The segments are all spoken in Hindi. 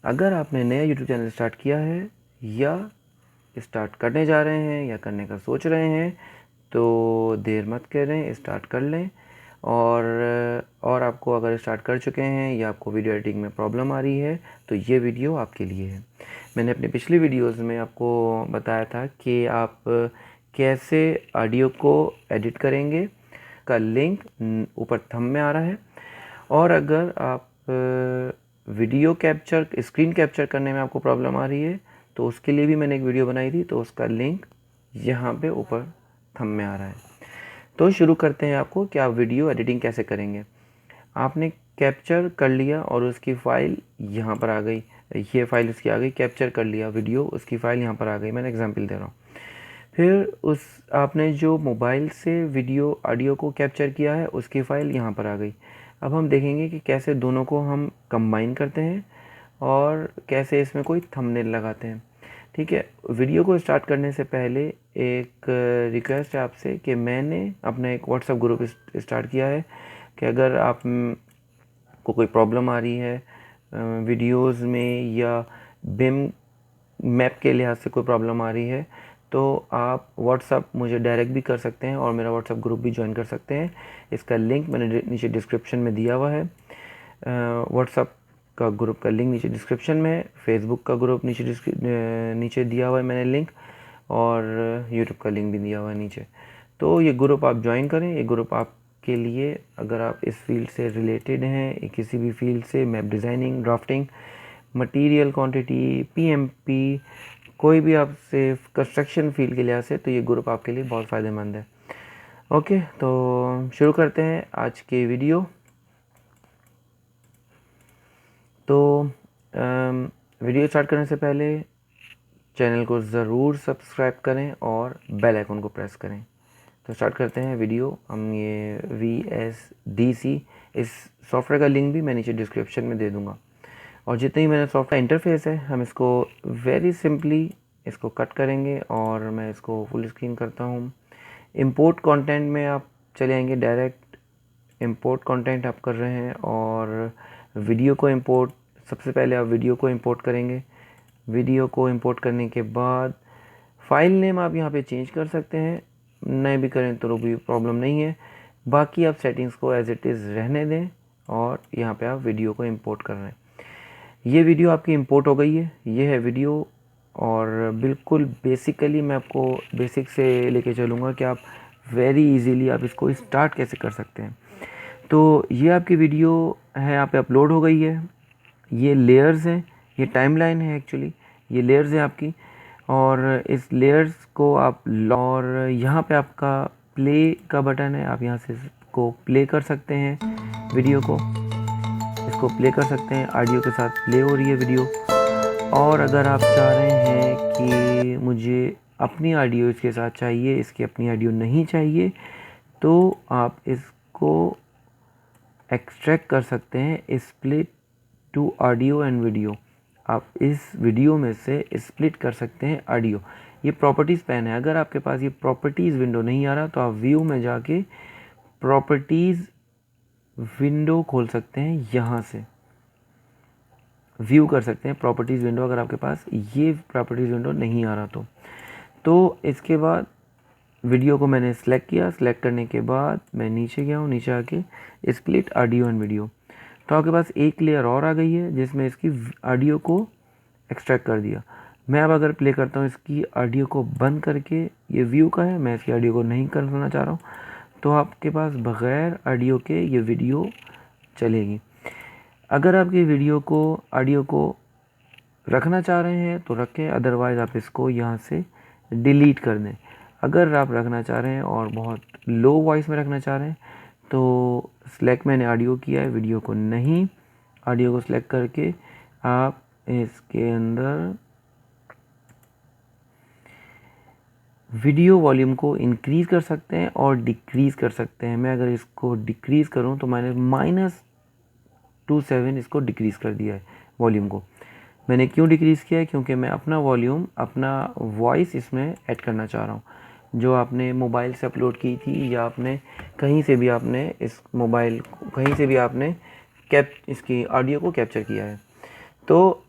अगर आपने नया यूट्यूब चैनल स्टार्ट किया है या स्टार्ट करने जा रहे हैं या करने का सोच रहे हैं तो देर मत करें, स्टार्ट कर लें। और आपको अगर स्टार्ट कर चुके हैं या आपको वीडियो एडिटिंग में प्रॉब्लम आ रही है तो ये वीडियो आपके लिए है। मैंने अपने पिछली वीडियोस में आपको बताया था कि आप कैसे ऑडियो को एडिट करेंगे, का लिंक ऊपर थंब में आ रहा है। और अगर आप वीडियो कैप्चर, स्क्रीन कैप्चर करने में आपको प्रॉब्लम आ रही है तो उसके लिए भी मैंने एक वीडियो बनाई थी, तो उसका लिंक यहाँ पे ऊपर थंब में आ रहा है। तो शुरू करते हैं आपको कि आप वीडियो एडिटिंग कैसे करेंगे। आपने कैप्चर कर लिया और उसकी फ़ाइल यहाँ पर आ गई, ये फ़ाइल उसकी आ गई, कैप्चर कर लिया वीडियो, उसकी फ़ाइल यहाँ पर आ गई। मैंने एग्जांपल दे रहा हूँ। फिर उस आपने जो मोबाइल से वीडियो ऑडियो को कैप्चर किया है उसकी फ़ाइल यहाँ पर आ गई। अब हम देखेंगे कि कैसे दोनों को हम कंबाइन करते हैं और कैसे इसमें कोई थंबनेल लगाते हैं। ठीक है, वीडियो को स्टार्ट करने से पहले एक रिक्वेस्ट है आपसे कि मैंने अपना एक व्हाट्सएप ग्रुप स्टार्ट किया है कि अगर आप को कोई प्रॉब्लम आ रही है वीडियोस में या बिम मैप के लिहाज से कोई प्रॉब्लम आ रही है तो आप व्हाट्सअप मुझे डायरेक्ट भी कर सकते हैं और मेरा व्हाट्सअप ग्रुप भी ज्वाइन कर सकते हैं। इसका लिंक मैंने नीचे डिस्क्रिप्शन में दिया हुआ है। व्हाट्सअप का ग्रुप का लिंक नीचे डिस्क्रिप्शन में है, फेसबुक का ग्रुप नीचे दिया हुआ है मैंने लिंक, और यूट्यूब का लिंक भी दिया हुआ है नीचे। तो ये ग्रुप आप ज्वाइन करें। ये ग्रुप आपके लिए, अगर आप इस फील्ड से रिलेटेड हैं, किसी भी फील्ड से, map designing, drafting, material quantity, PMP, कोई भी आपसे कंस्ट्रक्शन फील्ड के लिहाज से, तो ये ग्रुप आपके लिए बहुत फ़ायदेमंद है। ओके, तो शुरू करते हैं आज की वीडियो। तो वीडियो स्टार्ट करने से पहले चैनल को ज़रूर सब्सक्राइब करें और बेल आइकन को प्रेस करें। तो स्टार्ट करते हैं वीडियो। हम ये VSDC, इस सॉफ्टवेयर का लिंक भी मैं नीचे डिस्क्रिप्शन में दे दूँगा। और जितने ही मेरा सॉफ्टवेयर इंटरफेस है, हम इसको वेरी सिंपली इसको कट करेंगे और मैं इसको फुल स्क्रीन करता हूँ। इंपोर्ट कंटेंट में आप चले आएंगे, डायरेक्ट इंपोर्ट कंटेंट आप कर रहे हैं और वीडियो को इंपोर्ट, सबसे पहले आप वीडियो को इंपोर्ट करेंगे। वीडियो को इंपोर्ट करने के बाद फाइल नेम आप यहाँ पे चेंज कर सकते हैं, नहीं भी करें तो भी प्रॉब्लम नहीं है। बाकी आप सेटिंग्स को एज इट इज़ रहने दें और यहाँ पे आप वीडियो को इंपोर्ट कर रहे हैं। ये वीडियो आपकी इंपोर्ट हो गई है, ये है वीडियो। और बिल्कुल बेसिकली मैं आपको बेसिक से लेके चलूँगा कि आप वेरी इजीली आप इसको स्टार्ट कैसे कर सकते हैं। तो ये आपकी वीडियो है, यहाँ पे अपलोड हो गई है। ये लेयर्स हैं, ये टाइमलाइन है एक्चुअली, ये लेयर्स हैं आपकी। और इस लेयर्स को आप और यहाँ पे आपका प्ले का बटन है, आप यहाँ से इसको प्ले कर सकते हैं, वीडियो को इसको प्ले कर सकते हैं। ऑडियो के साथ प्ले हो रही है वीडियो। और अगर आप चाह रहे हैं कि मुझे अपनी ऑडियो इसके साथ चाहिए, इसकी अपनी ऑडियो नहीं चाहिए, तो आप इसको एक्सट्रैक्ट कर सकते हैं, split to audio and video. आप इस वीडियो में से स्प्लिट कर सकते हैं ऑडियो। ये प्रॉपर्टीज़ पैन है। अगर आपके पास ये प्रॉपर्टीज़ विंडो नहीं आ रहा तो आप व्यू में जाके प्रॉपर्टीज़ विंडो खोल सकते हैं, यहाँ से व्यू कर सकते हैं प्रॉपर्टीज़ विंडो। अगर आपके पास ये प्रॉपर्टीज़ विंडो नहीं आ रहा तो इसके बाद वीडियो को मैंने सेलेक्ट किया। सेलेक्ट करने के बाद मैं नीचे गया हूँ, नीचे आके स्प्लिट ऑडियो एंड वीडियो, तो आपके पास एक लेयर और आ गई है जिसमें इसकी ऑडियो को एक्सट्रैक्ट कर दिया। मैं अब अगर प्ले करता हूँ इसकी ऑडियो को बंद करके, ये व्यू का है, मैं इसकी ऑडियो को नहीं करना चाह रहा हूँ, तो आपके पास बग़ैर ऑडियो के ये वीडियो चलेगी। अगर आपकी वीडियो को, ऑडियो को रखना चाह रहे हैं तो रखें, अदरवाइज़ आप इसको यहाँ से डिलीट कर दें। अगर आप रखना चाह रहे हैं और बहुत लो वॉइस में रखना चाह रहे हैं तो सेलेक्ट मैंने ऑडियो किया है, वीडियो को नहीं। ऑडियो को सिलेक्ट करके आप इसके अंदर वीडियो वॉल्यूम को इंक्रीज़ कर सकते हैं और डिक्रीज़ कर सकते हैं। मैं अगर इसको डिक्रीज़ करूं तो मैंने -27 इसको डिक्रीज़ कर दिया है वॉल्यूम को। मैंने क्यों डिक्रीज़ किया है? क्योंकि मैं अपना वॉल्यूम, अपना वॉइस इसमें ऐड करना चाह रहा हूँ। जो आपने मोबाइल से अपलोड की थी या आपने कहीं से भी आपने इस मोबाइल, कहीं से भी आपने इसकी ऑडियो को कैप्चर किया है, तो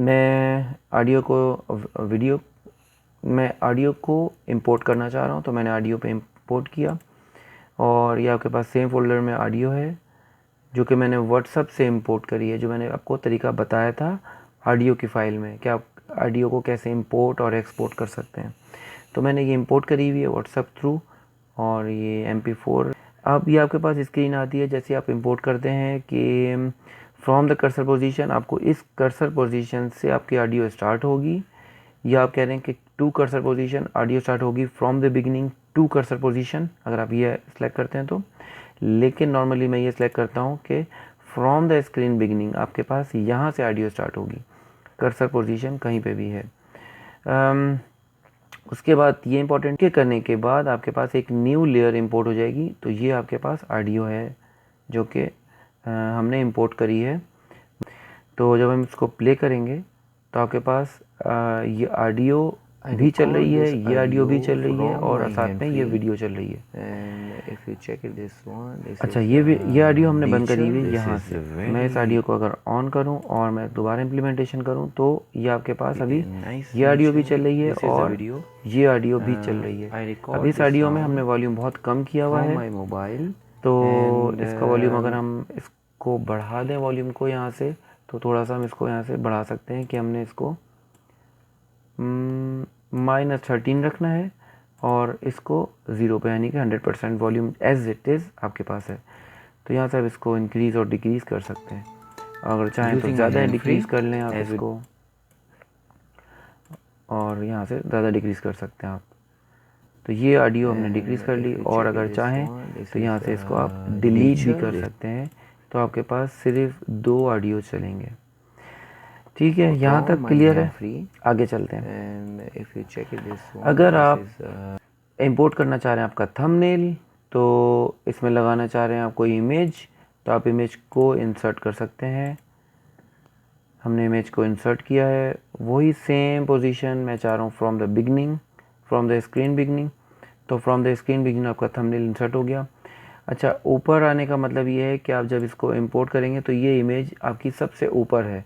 मैं ऑडियो को इंपोर्ट करना चाह रहा हूँ, तो मैंने ऑडियो पे इंपोर्ट किया और ये आपके पास सेम फोल्डर में ऑडियो है जो कि मैंने व्हाट्सएप से इंपोर्ट करी है, जो मैंने आपको तरीका बताया था ऑडियो की फ़ाइल में कि आप ऑडियो को कैसे इंपोर्ट और एक्सपोर्ट कर सकते हैं। तो मैंने ये इंपोर्ट करी हुई है व्हाट्सएप थ्रू और ये MP4। अब ये आपके पास स्क्रीन आती है जैसे आप इंपोर्ट करते हैं कि फ्रॉम द कर्सर पोजीशन, आपको इस कर्सर पोजीशन से आपकी ऑडियो स्टार्ट होगी, या आप कह रहे हैं कि to cursor position audio start होगी from the beginning to cursor position, अगर आप ये सिलेक्ट करते हैं तो। लेकिन नॉर्मली मैं ये सिलेक्ट करता हूँ कि फ्रॉम द स्क्रीन बिगिनिंग, आपके पास यहाँ से ऑडियो स्टार्ट होगी, कर्सर पोजीशन कहीं पे भी है। उसके बाद ये इंपॉर्टेंट के करने के बाद आपके पास एक न्यू लेयर इंपोर्ट हो जाएगी। तो ये आपके पास ऑडियो है जो कि हमने इंपोर्ट करी है। तो जब हम इसको प्ले करेंगे तो आपके पास ये ऑडियो भी चल रही है, ये ऑडियो भी चल रही है और साथ में ये वीडियो चल रही है। अच्छा, ये ऑडियो हमने बंद करी हुई है यहाँ से। मैं इस ऑडियो को अगर ऑन करूँ और मैं दोबारा इम्प्लीमेंटेशन करूँ तो ये आपके पास अभी ये ऑडियो भी चल रही है और ये ऑडियो भी चल रही है। अब इस ऑडियो में हमने वॉल्यूम बहुत कम किया हुआ है, तो इसका वॉल्यूम अगर हम इसको बढ़ा दें वॉल्यूम को यहाँ से, तो थोड़ा सा हम इसको यहाँ से बढ़ा सकते हैं कि हमने इसको -13 रखना है और इसको 0 पे, यानी कि 100% वॉल्यूम एज इट इज़ आपके पास है। तो यहाँ से आप इसको इंक्रीज़ और डिक्रीज़ कर सकते हैं, अगर चाहें तो ज़्यादा डिक्रीज़ कर लें आप इसको, और यहाँ से ज़्यादा डिक्रीज़ कर सकते हैं आप। तो ये ऑडियो हमने डिक्रीज़ कर ली, और अगर चाहें तो यहाँ से इसको आप डिलीट भी कर सकते हैं। तो आपके पास सिर्फ 2 ऑडियो चलेंगे। ठीक है, यहाँ तक क्लियर है। आगे चलते हैं। अगर आप इंपोर्ट करना चाह रहे हैं आपका थंबनेल, तो इसमें लगाना चाह रहे हैं आप कोई इमेज, तो आप इमेज को इंसर्ट कर सकते हैं। हमने इमेज को इंसर्ट किया है, वही सेम पोजीशन मैं चाह रहा हूँ from the beginning, from the screen beginning. तो फ्रॉम द स्क्रीन बिगनिंग आपका थंबनेल इंसर्ट हो गया। अच्छा, ऊपर आने का मतलब ये है कि आप जब इसको इंपोर्ट करेंगे तो ये इमेज आपकी सबसे ऊपर है।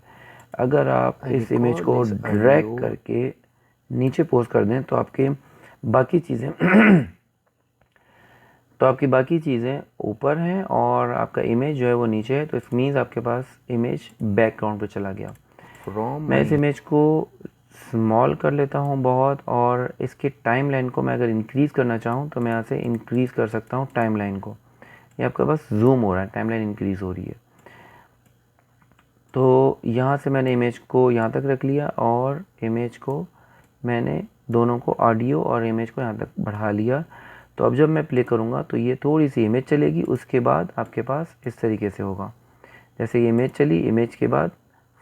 अगर आप इस इमेज को ड्रैग करके नीचे पोस्ट कर दें तो आपके बाकी चीज़ें ऊपर हैं और आपका इमेज जो है वो नीचे है। तो इस मीन्स आपके पास इमेज बैकग्राउंड पे चला गया। मैं इस इमेज को स्मॉल कर लेता हूँ बहुत, और इसके टाइमलाइन को मैं अगर इंक्रीज़ करना चाहूँ तो मैं यहाँ से इंक्रीज़ कर सकता हूँ टाइमलाइन को। ये आपका बस जूम हो रहा है, टाइमलाइन इंक्रीज़ हो रही है। तो यहाँ से मैंने इमेज को यहाँ तक रख लिया और इमेज को मैंने दोनों को, ऑडियो और इमेज को यहाँ तक बढ़ा लिया। तो अब जब मैं प्ले करूँगा तो ये थोड़ी सी इमेज चलेगी, उसके बाद आपके पास इस तरीके से होगा। जैसे ये इमेज चली, इमेज के बाद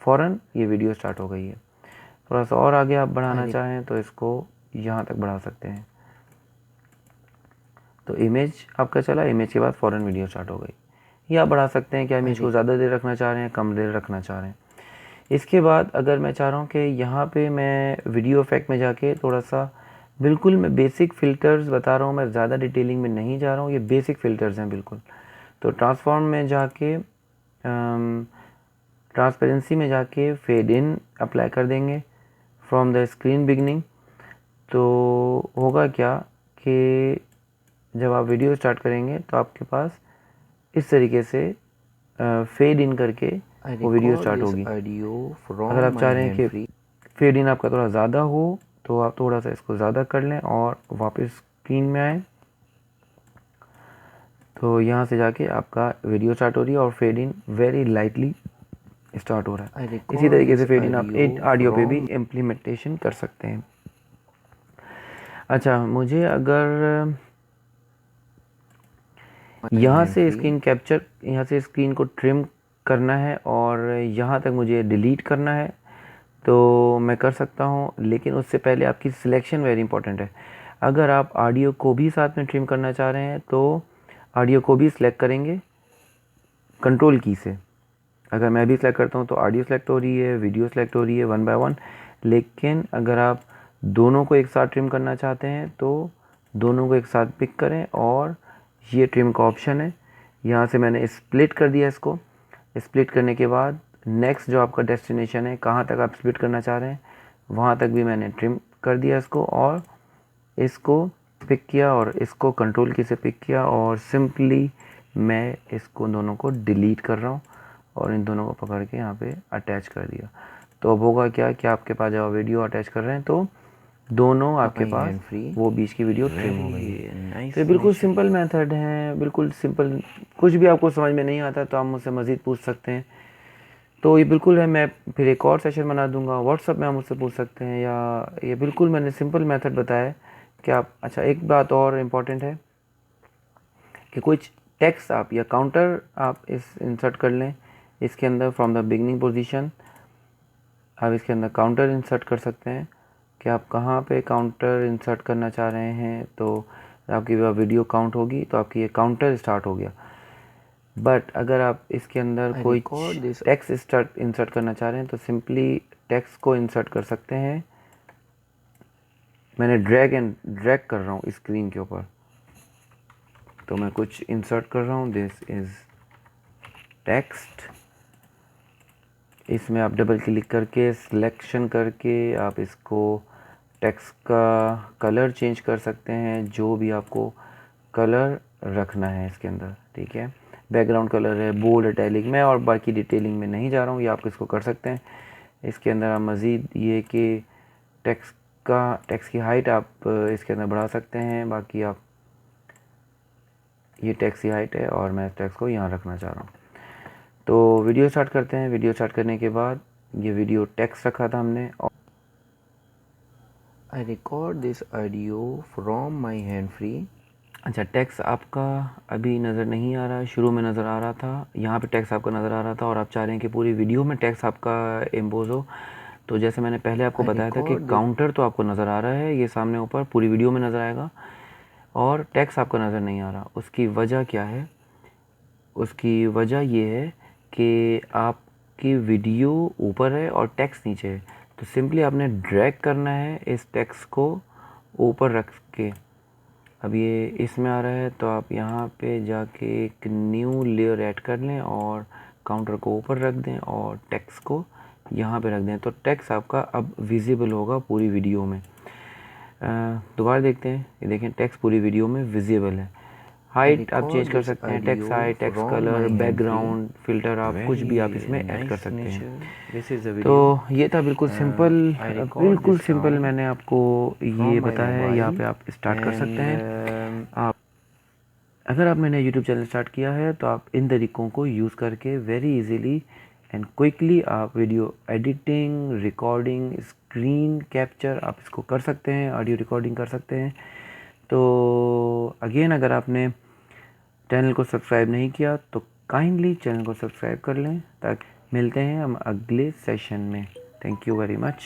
फ़ौरन ये वीडियो स्टार्ट हो गई है। थोड़ा सा और आगे आप बढ़ाना चाहें तो इसको यहाँ तक बढ़ा सकते हैं। तो इमेज आपका चला, इमेज के बाद फ़ौरन वीडियो स्टार्ट हो गई। या बढ़ा सकते हैं कि इमेज को ज़्यादा देर रखना चाह रहे हैं, कम देर रखना चाह रहे हैं। इसके बाद अगर मैं चाह रहा हूँ कि यहाँ पे मैं वीडियो इफेक्ट में जाके थोड़ा सा, बिल्कुल मैं बेसिक फ़िल्टर्स बता रहा हूँ, मैं ज़्यादा डिटेलिंग में नहीं जा रहा हूँ, ये बेसिक फ़िल्टर्स हैं बिल्कुल। तो ट्रांसफॉर्म में जाके ट्रांसपेरेंसी में जाके फेड इन अप्लाई कर देंगे फ्रॉम द स्क्रीन बिगनिंग। तो होगा क्या कि जब आप वीडियो स्टार्ट करेंगे तो आपके पास इस तरीके से फेड इन करके वो वीडियो स्टार्ट होगी। अगर आप चाह रहे हैं कि फेड इन आपका थोड़ा ज़्यादा हो तो आप थोड़ा सा इसको ज़्यादा कर लें और वापस स्क्रीन में आए। तो यहाँ से जाके आपका वीडियो स्टार्ट हो रही है और fade in very lightly start हो रहा है। इसी तरीके से फेड इन आप ऑडियो पे भी इम्प्लीमेंटेशन कर सकते हैं। अच्छा, मुझे अगर यहाँ से स्क्रीन कैप्चर, यहाँ से स्क्रीन को ट्रिम करना है और यहाँ तक मुझे डिलीट करना है तो मैं कर सकता हूँ, लेकिन उससे पहले आपकी सिलेक्शन वेरी इंपॉर्टेंट है। अगर आप ऑडियो को भी साथ में ट्रिम करना चाह रहे हैं तो ऑडियो को भी सिलेक्ट करेंगे कंट्रोल की से। अगर मैं भी सिलेक्ट करता हूँ तो ऑडियो सिलेक्ट हो रही है, वीडियो सिलेक्ट हो रही है 1 बाय 1। लेकिन अगर आप दोनों को एक साथ ट्रिम करना चाहते हैं तो दोनों को एक साथ पिक करें और ये ट्रिम का ऑप्शन है, यहाँ से मैंने स्प्लिट कर दिया इसको। स्प्लिट करने के बाद नेक्स्ट जो आपका डेस्टिनेशन है, कहाँ तक आप स्प्लिट करना चाह रहे हैं, वहाँ तक भी मैंने ट्रिम कर दिया इसको, और इसको पिक किया और इसको कंट्रोल की से पिक किया, और सिंपली मैं इसको दोनों को डिलीट कर रहा हूँ और इन दोनों को पकड़ के यहाँ पे अटैच कर दिया। तो अब होगा क्या कि आपके पास जब वीडियो अटैच कर रहे हैं तो दोनों आपके पास वो बीच की वीडियो ट्रिम हो गई है। तो बिल्कुल सिंपल मेथड है, बिल्कुल सिंपल। कुछ भी आपको समझ में नहीं आता तो आप मुझसे मज़ीद पूछ सकते हैं। तो ये बिल्कुल है, मैं फिर एक और सेशन बना दूंगा, व्हाट्सअप में आप मुझसे पूछ सकते हैं, या ये बिल्कुल मैंने सिंपल मेथड बताया है कि आप। अच्छा, एक बात और इम्पॉर्टेंट है कि कुछ टेक्स्ट आप या काउंटर आप इस इंसर्ट कर लें इसके अंदर फ्रॉम द बिगनिंग पोजीशन। आप इसके अंदर काउंटर इंसर्ट कर सकते हैं कि आप कहाँ पे काउंटर इंसर्ट करना चाह रहे हैं। तो आपकी वीडियो काउंट होगी तो आपकी ये काउंटर स्टार्ट हो गया। बट अगर आप इसके अंदर कोई टेक्स्ट इंसर्ट करना चाह रहे हैं तो सिंपली टेक्स्ट को इंसर्ट कर सकते हैं। मैंने ड्रैग कर रहा हूँ स्क्रीन के ऊपर, तो मैं कुछ इंसर्ट कर रहा हूँ। This is text. इसमें आप डबल क्लिक करके सिलेक्शन करके आप इसको टेक्स्ट का कलर चेंज कर सकते हैं, जो भी आपको कलर रखना है इसके अंदर, ठीक है। बैकग्राउंड कलर है, बोल्ड, इटैलिक में, और बाकी डिटेलिंग में नहीं जा रहा हूँ, ये आप इसको कर सकते हैं। इसके अंदर आप मज़ीद ये कि टेक्स्ट की हाइट आप इसके अंदर बढ़ा सकते हैं। बाकी आप ये टेक्स्ट की हाइट है और मैं टेक्स्ट को यहाँ रखना चाह रहा हूँ। तो वीडियो स्टार्ट करते हैं। वीडियो स्टार्ट करने के बाद ये वीडियो टेक्स्ट रखा था हमने, और I record this audio from my hand free. अच्छा, टेक्स्ट आपका अभी नज़र नहीं आ रहा है, शुरू में नज़र आ रहा था, यहाँ पे टेक्स्ट आपका नज़र आ रहा था, और आप चाह रहे हैं कि पूरी वीडियो में टेक्स्ट आपका इम्पोज हो। तो जैसे मैंने पहले आपको बताया था कि काउंटर तो आपको नज़र आ रहा है, ये सामने ऊपर पूरी वीडियो में नज़र आएगा, और टेक्स्ट आपका नज़र नहीं आ रहा। उसकी वजह क्या है? उसकी वजह ये है कि आपकी वीडियो ऊपर है और टेक्स्ट नीचे है। तो सिंपली आपने ड्रैग करना है इस टेक्स्ट को ऊपर रख के। अब ये इसमें आ रहा है तो आप यहाँ पे जाके एक न्यू लेयर ऐड कर लें और काउंटर को ऊपर रख दें और टेक्स्ट को यहाँ पे रख दें। तो टेक्स्ट आपका अब विजिबल होगा पूरी वीडियो में। दोबारा देखते हैं, ये देखें टेक्स्ट पूरी वीडियो में विजिबल है। हाइट आप चेंज कर सकते हैं, text height, text colour, background, filter, आप कुछ भी आप इसमें ऐड कर सकते हैं। तो ये था बिल्कुल सिंपल, बिल्कुल सिंपल मैंने आपको ये बताया है। यहाँ पे आप स्टार्ट कर सकते हैं। आप अगर आप मैंने YouTube चैनल स्टार्ट किया है तो आप इन तरीक़ों को यूज़ करके वेरी इजीली एंड क्विकली आप video editing, recording, screen capture आप इसको कर सकते हैं, ऑडियो रिकॉर्डिंग कर सकते हैं। तो अगेन, अगर आपने चैनल को सब्सक्राइब नहीं किया तो काइंडली चैनल को सब्सक्राइब कर लें, ताकि मिलते हैं हम अगले सेशन में। Thank you very much.